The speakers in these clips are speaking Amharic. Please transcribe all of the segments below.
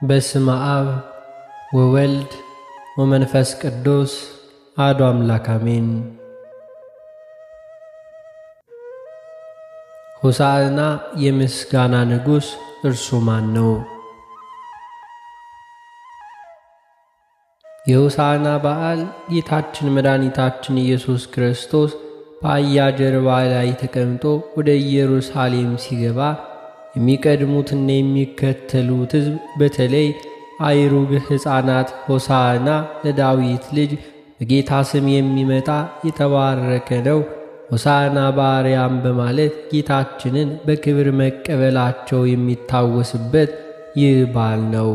በስመ አብ ወወልድ ወመንፈስ ቅዱስ አሐዱ አምላክ አሜን። ሆሳዕና የምስጋና ንጉሥ እርሱ ማን ነው? የሆሳዕና በዓል ጌታችን መድኃኒታችን ኢየሱስ ክርስቶስ በአህያ ጀርባ ላይ ተቀምጦ ወደ ኢየሩሳሌም ሲገባ የሚቀድሙትና የሚከተሉት ሕዝብ በተለይ አይሩግ ሕፃናት ሆሳዕና ለዳዊት ልጅ በጌታ ስም የሚመጣ የተባረከ ነው፣ ሆሳዕና በአርያም በማለት ጌታችንን በክብር መቀበላቸው የሚታወስበት ይህ በዓል ነው።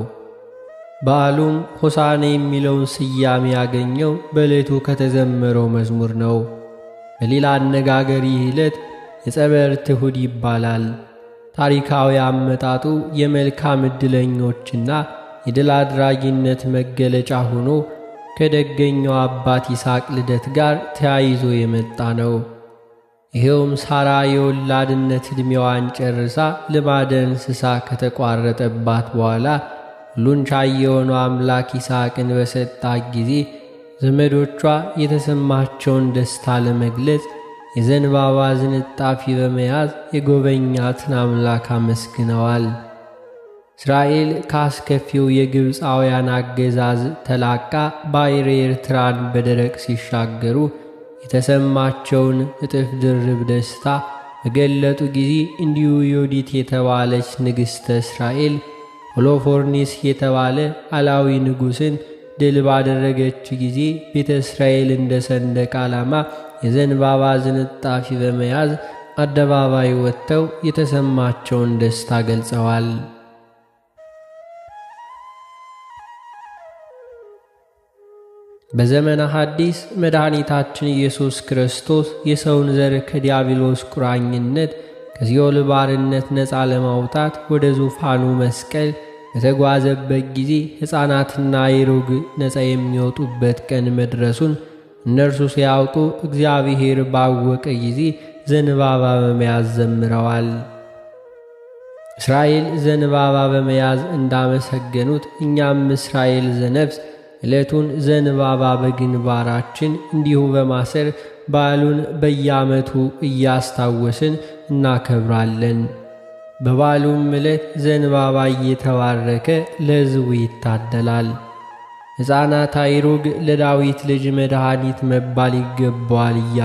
በዓሉም ሆሳዕና የሚለውን ስያሜ ያገኘው በዕለቱ ከተዘመረው መዝሙር ነው። በሌላ አነጋገር ይህ ዕለት የጸበርት እሁድ ይባላል። ታሪካዊ አመጣጡ የመልካም ዕድለኞችና የድል አድራጊነት መገለጫ ሆኖ ከደገኛው አባት ይስሐቅ ልደት ጋር ተያይዞ የመጣ ነው። ይኸውም ሳራ የወላድነት ዕድሜዋን ጨርሳ ልማደ እንስሳ ከተቋረጠባት በኋላ ሁሉን ቻይ የሆነው አምላክ ይስሐቅን በሰጣት ጊዜ ዘመዶቿ የተሰማቸውን ደስታ ለመግለጽ የዘንባባ ዝንጣፊ በመያዝ የጎበኛትን አምላክ አመስግነዋል። እስራኤል ከአስከፊው የግብፃውያን አገዛዝ ተላቃ ባሕረ ኤርትራን በደረቅ ሲሻገሩ የተሰማቸውን እጥፍ ድርብ ደስታ በገለጡ ጊዜ እንዲሁ ዮዲት የተባለች ንግሥተ እስራኤል ሆሎፎርኒስ የተባለ አላዊ ንጉሥን ድል ባደረገች ጊዜ ቤተ እስራኤል እንደ ሰንደቅ ዓላማ የዘንባባ ዝንጣፊ በመያዝ አደባባይ ወጥተው የተሰማቸውን ደስታ ገልጸዋል። በዘመነ ሐዲስ መድኃኒታችን ኢየሱስ ክርስቶስ የሰውን ዘር ከዲያብሎስ ቁራኝነት ከሲኦል ባርነት ነፃ ለማውጣት ወደ ዙፋኑ መስቀል በተጓዘበት ጊዜ ሕፃናትና አይሩግ ነፃ የሚወጡበት ቀን መድረሱን እነርሱ ሲያውቁ እግዚአብሔር ባወቀ ጊዜ ዘንባባ በመያዝ ዘምረዋል። እስራኤል ዘንባባ በመያዝ እንዳመሰገኑት እኛም እስራኤል ዘነፍስ ዕለቱን ዘንባባ በግንባራችን እንዲሁ በማሰር በዓሉን በየዓመቱ እያስታወስን እናከብራለን። በበዓሉም ዕለት ዘንባባ እየተባረከ ለሕዝቡ ይታደላል። ሕፃናት አይሩግ ለዳዊት ልጅ መድኃኒት መባል ይገባዋል እያለ